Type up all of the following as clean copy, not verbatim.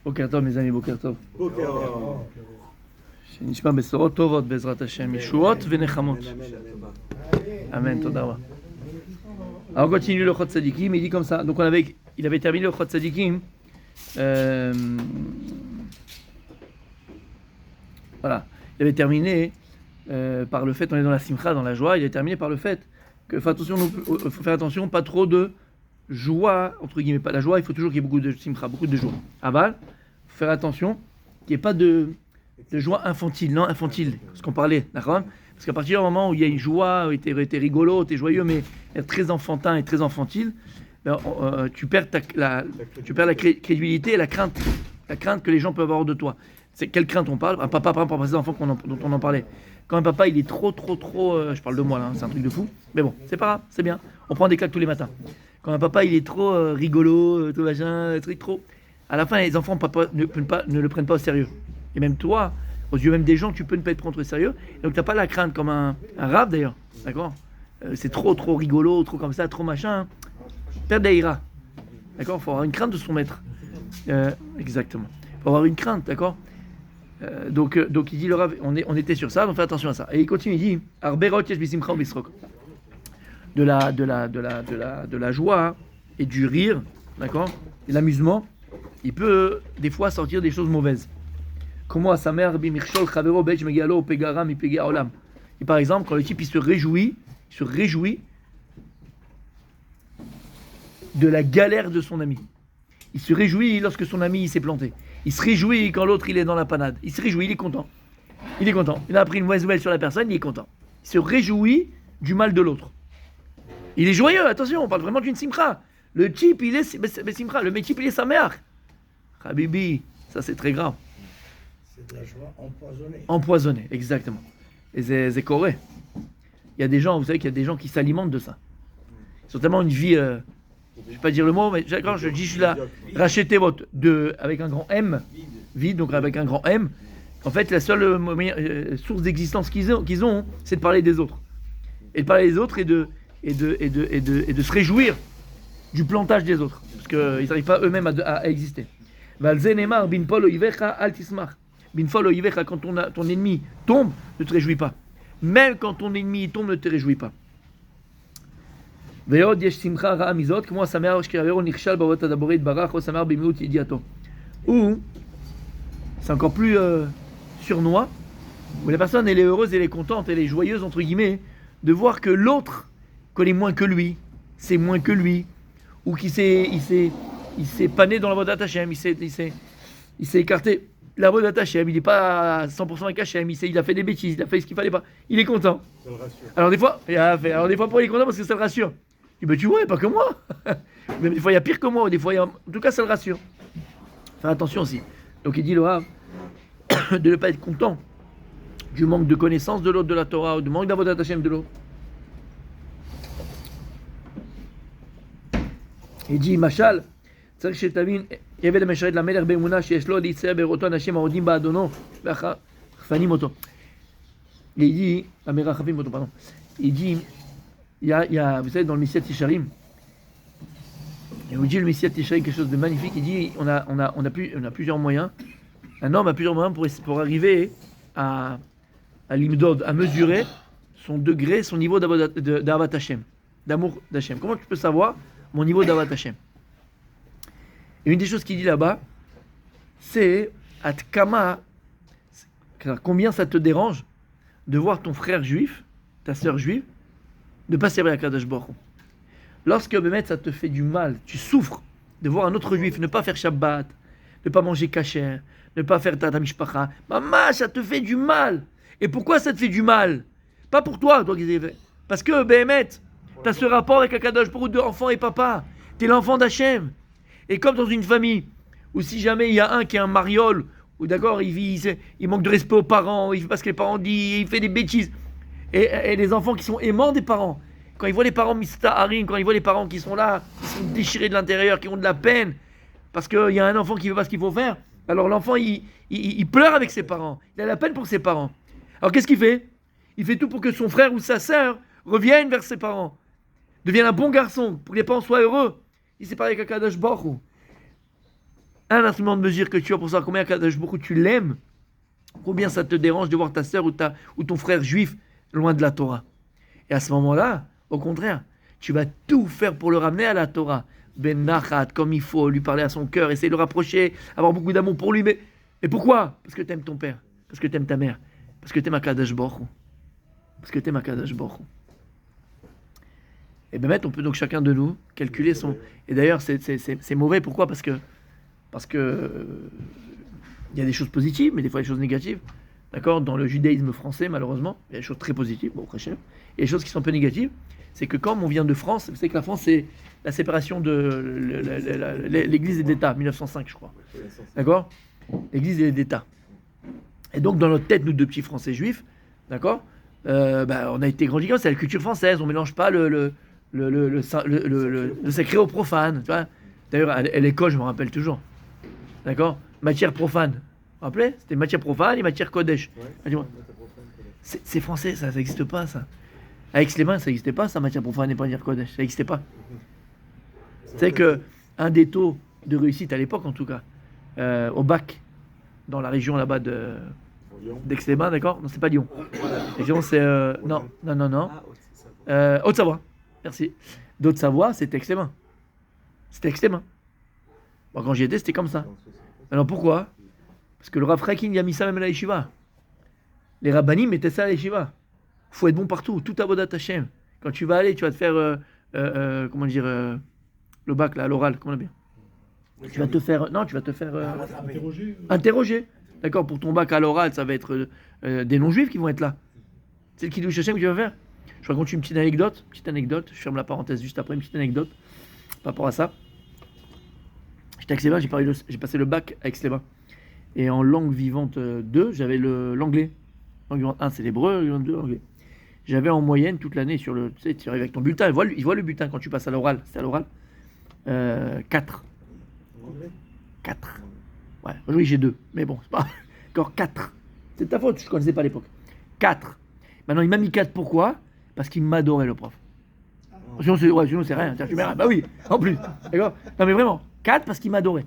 Boker Tov, mes amis, Boker Tov. שנשמע בשורות טובות בעזרת השם, ישועות ונחמות. Amen, toda raba. Alors on continue le Chod Tzadikim, il dit comme ça. Donc il avait terminé le Chod Tzadikim. Voilà, il avait terminé par le fait, on est dans la simcha, dans la joie, il est terminé par le fait que faut faire attention, pas trop de joie, entre guillemets, pas la joie, il faut toujours qu'il y ait beaucoup de simcha, beaucoup de joie. Aval, faut faire attention qu'il n'y ait pas de joie infantile, non infantile, ce qu'on parlait, d'accord? Parce qu'à partir du moment où il y a une joie, où t'es rigolo, t'es joyeux, mais très enfantin et très infantile, ben, tu perds la crédulité et la crainte que les gens peuvent avoir de toi. C'est quelle crainte on parle? Un papa, par exemple, ces enfants dont on en parlait. Quand un papa il est trop, je parle de moi là, hein, c'est un truc de fou, mais bon, c'est pas grave, c'est bien. On prend des claques tous les matins. Quand un papa il est trop rigolo, tout machin, truc trop, à la fin les enfants ne le prennent pas au sérieux. Et même toi, aux yeux même des gens, tu peux ne pas être pris au sérieux. Donc t'as pas la crainte comme un rave d'ailleurs, d'accord? C'est trop rigolo, trop comme ça, trop machin. Perdre d'aïra, d'accord? Faut avoir une crainte de son maître. Exactement. Faut avoir une crainte, d'accord? Donc il dit le Rav, on était sur ça, donc fais attention à ça. Et il continue, il dit de la joie et du rire, d'accord, et l'amusement, il peut des fois sortir des choses mauvaises. Comment à sa mère bimirchol chavero bech megalo pegara mi pega olam. Et par exemple, quand le type il se réjouit de la galère de son ami. Il se réjouit lorsque son ami il s'est planté. Il se réjouit quand l'autre il est dans la panade. Il se réjouit, il est content. Il est content. Il a appris une mauvaise nouvelle sur la personne, il est content. Il se réjouit du mal de l'autre. Il est joyeux, attention, on parle vraiment d'une simcha. Le type il est simcha, le type il est sa mère. Habibi, ça c'est très grave. C'est de la joie empoisonnée. Empoisonnée, exactement. Et c'est correct. Il y a des gens, vous savez qu'il y a des gens qui s'alimentent de ça. Ils ont tellement une vie... je ne vais pas dire le mot, mais quand je dis, je suis là, rachetez votre avec un grand M, vide, donc avec un grand M. En fait, la seule source d'existence qu'ils ont, c'est de parler des autres. Et de parler des autres et de se réjouir du plantage des autres. Parce qu'ils n'arrivent pas eux-mêmes à exister. Valzenemar, binpol oivecha altismar. Binpol oivecha, quand ton ennemi tombe, ne te réjouis pas. Même quand ton ennemi tombe, ne te réjouis pas. ועוד יש שמחה רעה מזאת, כמו השמח שכעבירו נכשל בעבודת הדברו יתברך, או שמח במיעוט ידיעתו. Ou, c'est encore plus surnois, où la personne elle est heureuse, elle est contente, elle est joyeuse, entre guillemets, de voir que l'autre connaît moins que lui, c'est moins que lui, ou qu'il s'est pané dans la voie d'Hachem, il s'est écarté. La voie d'Hachem, il n'est pas à 100% avec Hachem, il a fait des bêtises, il a fait ce qu'il fallait pas. Il est content. Ça le rassure. Alors des fois, pourquoi il est content? Parce que ça le rassure. Il dit, tu vois, pas que moi. Même des fois, il y a pire que moi. Des fois, en tout cas, ça le rassure. Faire attention aussi. Donc il dit le Rav de ne pas être content du manque de connaissance de l'autre de la Torah ou du manque d'avodat Hashem de l'autre. Il dit, Machal, צריך שתבין, עבד המשרת למלך באמונה שיש לו להצטער בראותו אנשים העודים באדונו וחפנים אותו. Il dit, המרחפים אותו, pardon. Il dit, il y a, vous savez, dans le Messiat Tisharim, et vous dit le Messiat Tisharim quelque chose de magnifique. Il dit, on a plusieurs moyens. Un homme a plusieurs moyens pour arriver à l'imdod, à mesurer son degré, son niveau d'Avat Hashem, d'amour d'Hashem. Comment tu peux savoir mon niveau d'Avat Hashem? Et une des choses qu'il dit là-bas, c'est Atkama, combien ça te dérange de voir ton frère juif, ta sœur juive, ne pas servir à Kadosh Baruch Hu. Lorsque Bémet, ça te fait du mal, tu souffres de voir un autre juif ne pas faire Shabbat, ne pas manger kasher, ne pas faire ta mishpacha, maman, ça te fait du mal. Et pourquoi ça te fait du mal? Pas pour toi, parce que Bémet, tu as ce rapport avec Kadosh Baruch Hu de enfant et papa, tu es l'enfant d'Hachem. Et comme dans une famille, où si jamais il y a un qui est un mariole, ou d'accord, il manque de respect aux parents, il fait pas ce que les parents disent, il fait des bêtises. Et les enfants qui sont aimants des parents, quand ils voient les parents mistaharim, quand ils voient les parents qui sont là, qui sont déchirés de l'intérieur, qui ont de la peine, parce qu'il y a un enfant qui ne veut pas ce qu'il faut faire, alors l'enfant il pleure avec ses parents, il a la peine pour ses parents. Alors qu'est-ce qu'il fait? Il fait tout pour que son frère ou sa sœur revienne vers ses parents, devienne un bon garçon, pour que les parents soient heureux. Il s'est parlé avec Akadosh Baruch Hu. un instrument de mesure que tu as pour savoir combien Akadosh Baruch Hu, tu l'aimes, combien ça te dérange de voir ta sœur ou ton frère juif loin de la Torah. Et à ce moment-là, au contraire, tu vas tout faire pour le ramener à la Torah. Ben Nachat, comme il faut, lui parler à son cœur, essayer de le rapprocher, avoir beaucoup d'amour pour lui. Mais pourquoi? Parce que tu aimes ton père, parce que tu aimes ta mère, parce que tu aimes Akadosh Baruch Hu. Parce que tu aimes Akadosh Baruch Hu. Et bien, on peut donc chacun de nous calculer son... Et d'ailleurs, c'est mauvais. Pourquoi? Parce que il y a des choses positives, mais des fois des choses négatives. D'accord? Dans le judaïsme français, malheureusement, il y a des choses très positives, bon, très chères. Et des choses qui sont un peu négatives. C'est que comme on vient de France, vous savez que la France, c'est la séparation de l'Église et l'État, 1905, je crois. D'accord? L'Église et l'État. Et donc, dans notre tête, nous deux petits Français juifs, d'accord? On a été grandis comme c'est la culture française. On mélange pas le sacré au profane. Tu vois. D'ailleurs, à l'école, je me rappelle toujours. D'accord? Matière profane. Vous vous rappelez? C'était matière profane et matière kodesh. Ouais, c'est français, ça n'existe pas, ça. Avec les mains, ça n'existait pas, ça, matière profane et matière kodesh. Ça n'existait pas. C'est que un des taux de réussite à l'époque, en tout cas, au bac, dans la région là-bas d'Aix-les-Bains, d'accord? Non, c'est pas Lyon. Lyon, c'est... non. Haute-Savoie. Merci. D'Haute-Savoie, c'était Aix-les-Bains. C'était Aix-les-Bains. Moi, quand j'y étais, c'était comme ça. Alors pourquoi? Parce que le Rav Frekin, il a mis ça même à la yeshiva. Les rabbanim mettaient ça à la yeshiva. Il faut être bon partout, tout à Avodat Hashem. Quand tu vas aller, tu vas te faire, comment dire, le bac, là, à l'oral, comment on appelle? Tu vas te faire, interroger. D'accord, pour ton bac à l'oral, ça va être des non-juifs qui vont être là. C'est le Kiddush Hashem que tu vas faire. Je raconte une petite anecdote, je ferme la parenthèse juste après, une petite anecdote par rapport à ça. J'étais à Aix-les-Bains, j'ai passé le bac à Aix-les-Bains. Et en langue vivante 2, j'avais l'anglais. Langue vivante 1, c'est l'hébreu, langue vivante 2, l'anglais. J'avais en moyenne toute l'année sur le... Tu sais, tu arrives avec ton bulletin, il voit le bulletin quand tu passes à l'oral. C'est à l'oral. 4. 4. Ouais, aujourd'hui j'ai 2. Mais bon, c'est pas... Encore 4. C'est de ta faute, je ne connaissais pas à l'époque. 4. Maintenant, il m'a mis 4, pourquoi? Parce qu'il m'adorait, le prof. Sinon, c'est rien. Tu mets rien. Bah oui, en plus. D'accord? Non, mais vraiment. 4 parce qu'il m'adorait.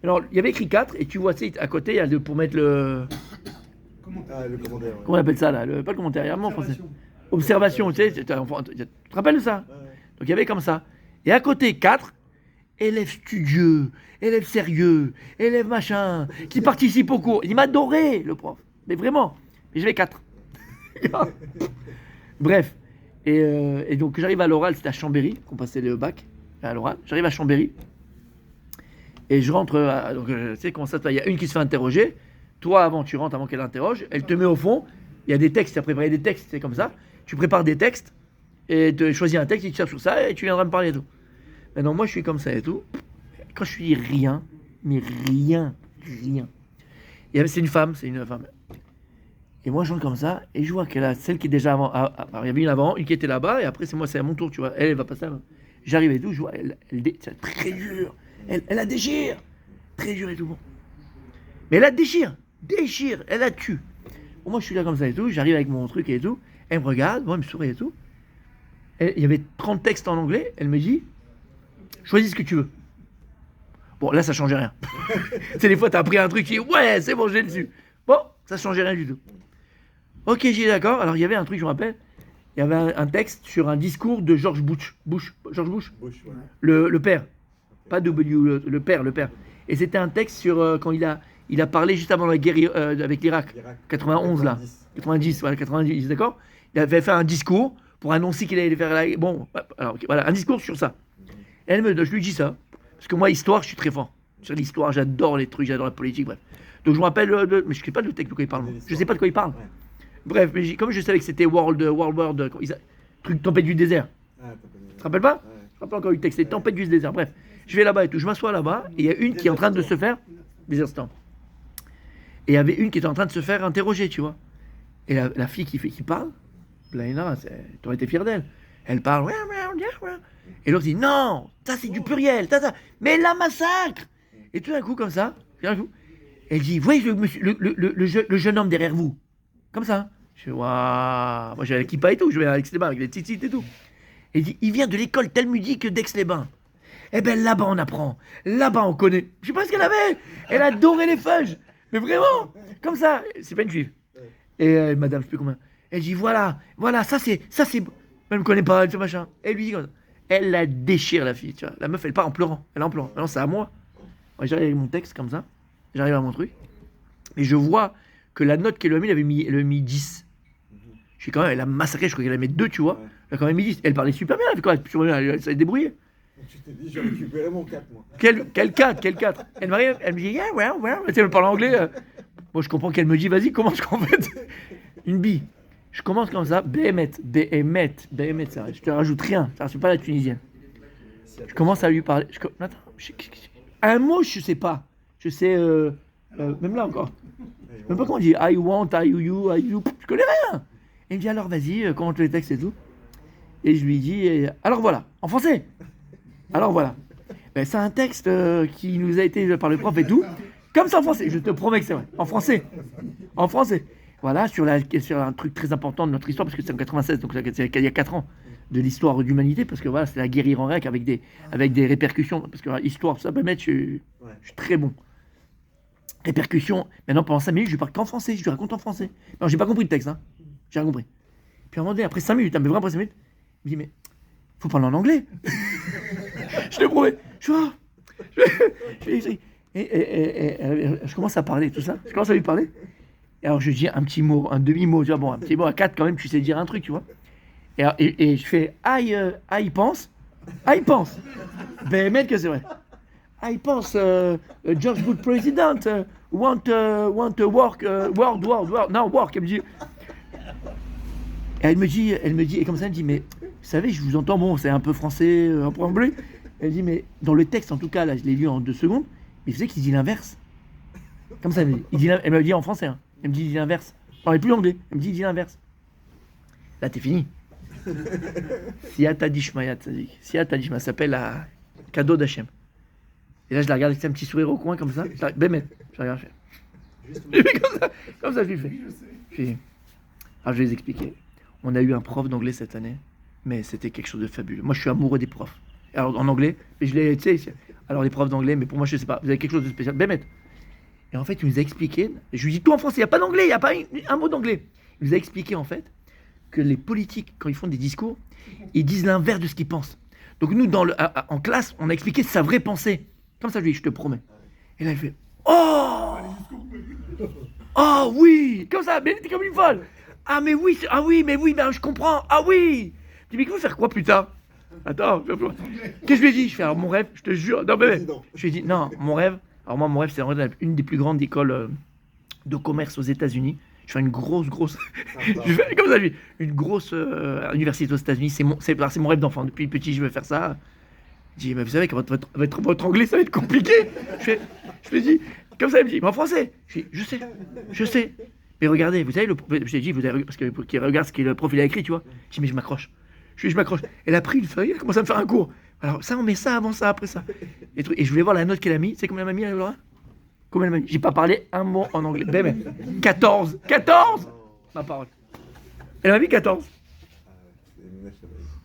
Alors, il y avait écrit 4, et tu vois, tu sais, à côté, il y a pour mettre le... Le commentaire. Comment on appelle ça, là? Pas le commentaire, il y a un mot en français. Observation, tu sais, tu te rappelles de ça? Donc, il y avait comme ça. Et à côté, 4, élève studieux, élève sérieux, élève machin, qui participe au cours. Il m'adorait, le prof. Mais vraiment. Mais j'avais 4. Bref. Et donc, j'arrive à l'oral, c'était à Chambéry, qu'on passait le bac, à l'oral. J'arrive à Chambéry. Et je rentre, donc, tu sais comment ça se passe. Il y a une qui se fait interroger. Toi, avant, tu rentres avant qu'elle interroge. Elle te met au fond. Il y a des textes, tu as préparé des textes, c'est comme ça. Tu prépares des textes et tu choisis un texte et tu tapes sur ça et tu viendras me parler et tout. Maintenant, moi, je suis comme ça et tout. Quand je suis rien, mais rien. C'est une femme. Et moi, je rentre comme ça et je vois qu'elle a celle qui est déjà avant. Alors, il y avait une avant, une qui était là-bas et après, c'est à mon tour, tu vois. Elle va passer avant. J'arrive et tout, je vois, c'est très dur. Elle la déchire. Très dur et tout. Bon. Mais elle la déchire, elle la tue. Bon, moi, je suis là comme ça et tout, j'arrive avec mon truc et tout. Elle me regarde, moi, elle me sourit et tout. Il y avait 30 textes en anglais, elle me dit, choisis ce que tu veux. Bon, là, ça changeait rien. C'est des fois, t'as pris un truc, tu dis, ouais, c'est bon, j'ai dessus. Bon, ça changeait rien du tout. Ok, j'ai d'accord. Alors, il y avait un truc, je me rappelle, il y avait un texte sur un discours de George Bush. George Bush, Ouais. le père. Pas W, le père. Et c'était un texte sur quand il a parlé juste avant la guerre avec l'Irak. 91 là. 90, d'accord? Il avait fait un discours pour annoncer qu'il allait faire la... Bon, alors voilà, un discours sur ça. Et je lui dis ça. Parce que moi, histoire, je suis très fort. Sur l'histoire, j'adore les trucs, j'adore la politique, bref. Donc je me rappelle, mais je ne sais pas le texte de quoi il parle. Je ne sais pas de quoi il parle. Ouais. Bref, mais comme je savais que c'était World, truc tempête du désert. Tu te rappelles pas? Ouais. Je me rappelle encore du texte, c'était tempête du désert. Bref, je vais là-bas et tout, je m'assois là-bas, et il y a une qui est en train de se faire des instants. Et il y avait une qui était en train de se faire interroger, tu vois. Et la fille qui parle, Blaina, tu aurais été fier d'elle. Elle parle, et l'autre dit non, ça c'est du pluriel, mais la massacre. Et tout d'un coup, comme ça, elle dit, voyez le jeune homme derrière vous, comme ça. Je fais, waouh, moi j'avais la kippa et tout, je vais à Aix-les-Bains avec les tzitzit et tout. Elle dit, il vient de l'école talmudique d'Aix-les-Bains. Eh ben là-bas on apprend, là-bas on connaît. Je sais pas ce qu'elle avait. Elle adorait les fudges. Mais vraiment, comme ça, c'est pas une juive. Et madame, je sais plus combien. Elle dit voilà, ça c'est. Elle me connaît pas, elle fait machin. Elle lui dit comme ça. Elle la déchire la fille, tu vois. La meuf elle part en pleurant. Elle est en pleurant. Non, c'est à moi. Moi, j'arrive avec mon texte comme ça. J'arrive à mon truc. Et je vois que la note qu'elle lui a mis, elle avait mis 10. Je suis quand même, elle a massacré, je crois qu'elle a mis 2, tu vois. Elle a quand même mis 10. Elle parlait super bien, elle fait quoi elle s'est débrouillée. Tu t'es dit, j'ai récupéré mon 4, moi. Quel 4 Elle m'arrive, elle me dit, yeah, well. Tu sais, elle parle anglais. Moi, je comprends qu'elle me dit, vas-y, commence en fait. Une bille. Je commence comme ça, Béhémet, ça, je te rajoute rien, ça ne suis pas la tunisienne. Je commence à lui parler. Attends, un mot, je sais pas. Je sais, même là encore. Même pas comment on dit, I want, you, je connais rien. Il me dit, alors vas-y, commente les textes et tout. Et je lui dis, alors voilà, en français. Alors voilà. Ben, c'est un texte qui nous a été par le prof et tout. Comme ça en français, je te promets que c'est vrai. En français. Voilà, sur un truc très important de notre histoire, parce que c'est en 96, donc c'est il y a 4 ans, de l'histoire de l'humanité, parce que voilà, c'est la guerre iran-grecque avec des répercussions, parce que l'histoire, ça peut mettre, je suis très bon. Répercussions, maintenant pendant 5 minutes, je lui parle qu'en français, je lui raconte en français. Non, j'ai pas compris le texte, hein. J'ai rien compris. Puis à un moment donné, après 5 minutes, mais vraiment après 5 minutes, il me dit, mais faut parler en anglais. Je te promets. Je commence à parler, tout ça. Je commence à lui parler. Et alors je dis un petit mot, un demi-mot, tu vois, bon, un petit mot à 4 quand même, tu sais dire un truc, tu vois. Et je fais, il pense. Ben, mec, que c'est vrai. I pense, George Bush President, want to work, world, now work. Elle me dit, et comme ça, elle me dit, mais, vous savez, je vous entends, bon, c'est un peu français, un peu anglais. Elle dit, mais dans le texte, en tout cas, là, je l'ai lu en 2 secondes, mais vous savez qu'il dit l'inverse. Comme ça, elle me dit en français, hein. Elle me dit l'inverse. Je parlais plus anglais. Elle me dit l'inverse. Là, t'es fini. Siyata Dishmaya, Tzadik. Siyata Dishmaya s'appelle la cadeau d'Hachem. Et là, je la regarde avec un petit sourire au coin, comme ça. Bémet. Je la regarde, je fais. Comme ça, je lui fais. Alors, je vais les expliquer. On a eu un prof d'anglais cette année, mais c'était quelque chose de fabuleux. Moi, je suis amoureux des profs. Alors, en anglais, mais je l'ai, tu sais, alors les profs d'anglais, mais pour moi, je sais pas. Vous avez quelque chose de spécial. Bémet. Et en fait, il nous a expliqué, je lui dis tout en français, il n'y a pas d'anglais, il n'y a pas un mot d'anglais. Il nous a expliqué en fait que les politiques, quand ils font des discours, ils disent l'inverse de ce qu'ils pensent. Donc nous, en classe, on a expliqué sa vraie pensée. Comme ça, je lui dis, je te promets. Et là, elle fait, oh oui, comme ça, mais elle était comme une folle. Ah mais oui, ben, je comprends, ah oui. Je dis, mais qu'il faut faire quoi plus tard? Attends, qu'est-ce que je lui ai dit? Je fais, alors mon rêve, je te jure, non mais, je lui ai dit, non, mon rêve, alors moi, mon rêve, c'est une des plus grandes écoles de commerce aux États-Unis. Je fais une grosse, je fais comme ça, une grosse université aux États-Unis. C'est mon rêve d'enfant. Depuis petit, je veux faire ça. Je dis, mais vous savez que votre anglais, ça va être compliqué. Je lui dis, comme ça, il me dit, mais en français. Je dis, je sais. Mais regardez, vous savez, je t'ai dit, parce qu'il regarde ce que le prof il a écrit, tu vois. Je dis, mais je m'accroche. Je m'accroche. Elle a pris une feuille, elle commence à me faire un cours. Alors ça, on met ça avant ça, après ça. Et je voulais voir la note qu'elle a mis. Tu sais combien elle m'a mis, Laura? Combien elle m'a mis? J'ai pas parlé un mot en anglais. Ben, 14 ma parole. Elle m'a mis 14.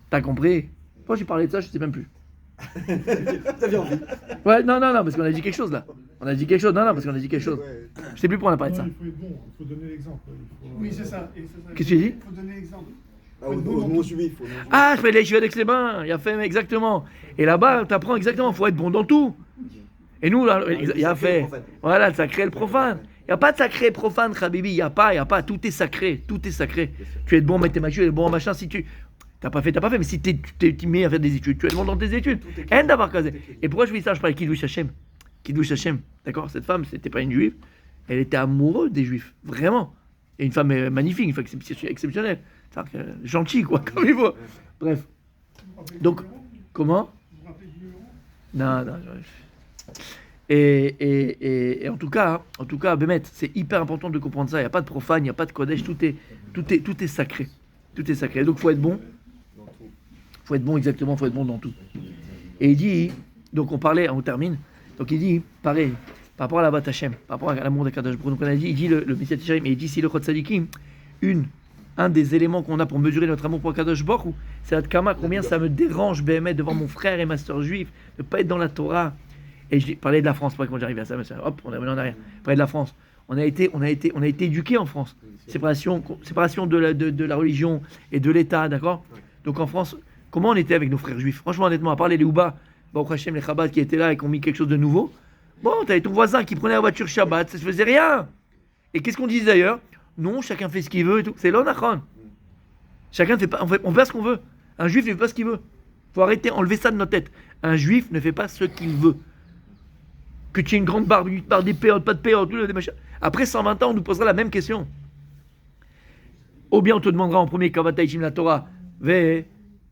T'as compris? Quand j'ai parlé de ça, je sais même plus. T'avais envie. Ouais, non, parce qu'on a dit quelque chose là. Parce qu'on a dit quelque chose. Je sais plus pourquoi on a parlé de ça. Il faut être bon, il faut donner l'exemple. Oui, c'est ça. Qu'est-ce que tu dis? Il faut donner l'exemple. Nous, on subit. Ah, je fais les cheveux d'Aix-les-Bains. Il a fait exactement. Et là-bas, t'apprends exactement. Faut être bon dans tout. Et nous, là, il a fait. Voilà, le sacré et le profane. Il n'y a pas de sacré et profane, Khabibi. Il n'y a pas. Tout est sacré. Tu es bon en mathématiques, tu es bon en machin. Si tu. T'as pas fait. Mais si tu t'es mis à faire des études, tu es bon dans tes études. Rien d'avoir casé. Et pourquoi je dis ça? Je parle de Kiddush Hashem. D'accord? Cette femme, c'était pas une juive. Elle était amoureuse des juifs. Vraiment. Et une femme magnifique, une femme exceptionnelle. Gentil, quoi, comme il faut. Bref. Donc, comment? Non. Et en tout cas, Bémet, c'est hyper important de comprendre ça. Il n'y a pas de profane, il n'y a pas de kodesh, tout est sacré. Tout est sacré. Donc, faut être bon. Faut être bon dans tout. Et il dit, donc on termine. Donc il dit, pareil, par rapport à la Bat Hashem, par rapport à l'amour d'Akadosh Baruch Hu, donc on a dit, il dit le Messiah Tisharim, et il dit, si le Chod Sadikim, une un des éléments qu'on a pour mesurer notre amour pour Kadosh Baruch Hu, c'est Adkama, combien ça me dérange, BME, devant mon frère et ma sœur juifs, de ne pas être dans la Torah. Et je parlais de la France, pas quand j'arrive à ça, mais hop, on est revenu en arrière. Parler de la France. On a été éduqués en France. Séparation de la religion et de l'État, d'accord? Donc en France, comment on était avec nos frères juifs? Franchement, honnêtement, à part les Léouba, Baruch Hashem, les Chabad qui étaient là et qui ont mis quelque chose de nouveau, bon, t'avais ton voisin qui prenait la voiture Shabbat, ça se faisait rien. Et qu'est-ce qu'on disait d'ailleurs? Non, chacun fait ce qu'il veut et tout. C'est l'onachon. Chacun ne fait pas, on fait pas ce qu'on veut. Un juif ne fait pas ce qu'il veut. Faut arrêter, enlever ça de notre tête. Un juif ne fait pas ce qu'il veut. Que tu aies une grande barbe, d'épée, pas de paix, tout le machin. Après 120 ans, on nous posera la même question. Ou bien on te demandera en premier Kavata Ishim la Torah, ve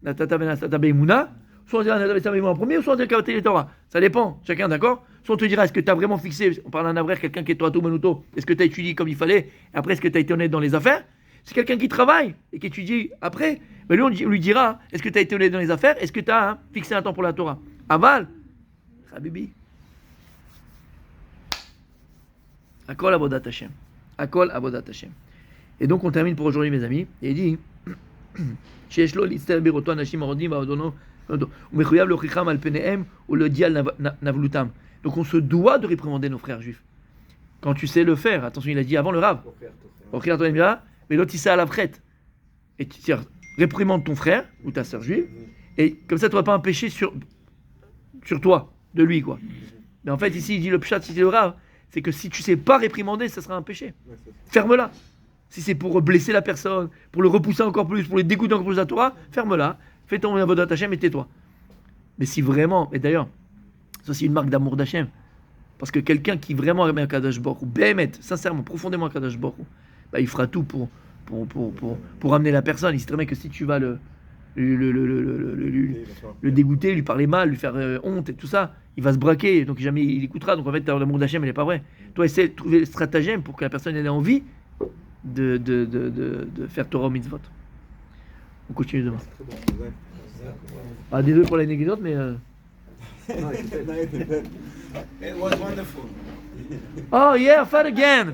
Natata Venasata Beimuna, soit on dira Natata Beimuna en premier, ou soit on dira Kavata la Torah. Ça dépend, chacun d'accord. Soit on te dira est-ce que tu as vraiment fixé, on parle d'un avrère, quelqu'un qui est Toatou Menuto, est-ce que tu as étudié comme il fallait, et après est-ce que tu as été honnête dans les affaires? C'est quelqu'un qui travaille et qui étudie après. Mais lui, on lui dira est-ce que tu as été honnête dans les affaires, est-ce que tu as fixé un temps pour la Torah? Aval, Habibi. Akol Avodat Hashem. Akol Avodat Hashem. Et donc on termine pour aujourd'hui, mes amis. Et il dit שיש לו להצטער בראותו אנשים מרודים ועודונו ומחויב להוכיחם על פניהם ולהודיע על נבלותם. Donc on se doit de réprimander nos frères juifs. Quand tu sais le faire, attention, il a dit avant le Rav. Mais l'autre il sait à la frette. Et tu réprimande ton frère ou ta sœur juive. Et comme ça tu n'auras pas un péché sur toi, de lui quoi. Mais en fait ici il dit le pshat, il dit le Rav. C'est que si tu ne sais pas réprimander, ça sera un péché. Ferme-la. Si c'est pour blesser la personne, pour le repousser encore plus, pour le dégoûter encore plus de la Torah, ferme-la. Fais ton avodat Hashem et tais-toi. Mais si vraiment, et d'ailleurs, ça c'est une marque d'amour d'Hachem, parce que quelqu'un qui vraiment aime Kadosh Baruch Hu, bémet, sincèrement, profondément Kadosh Baruch Hu, bah, il fera tout pour amener la personne. Il sait très bien que si tu vas le dégoûter, lui parler mal, lui faire honte et tout ça, il va se braquer, donc jamais il écoutera. Donc en fait, l'amour d'Hachem, elle n'est pas vraie. Toi, essaie de trouver le stratagème pour que la personne ait envie de faire Torah au mitzvot. On continue demain. Désolé pour l'anecdote, mais... It was wonderful. Oh yeah, fat again.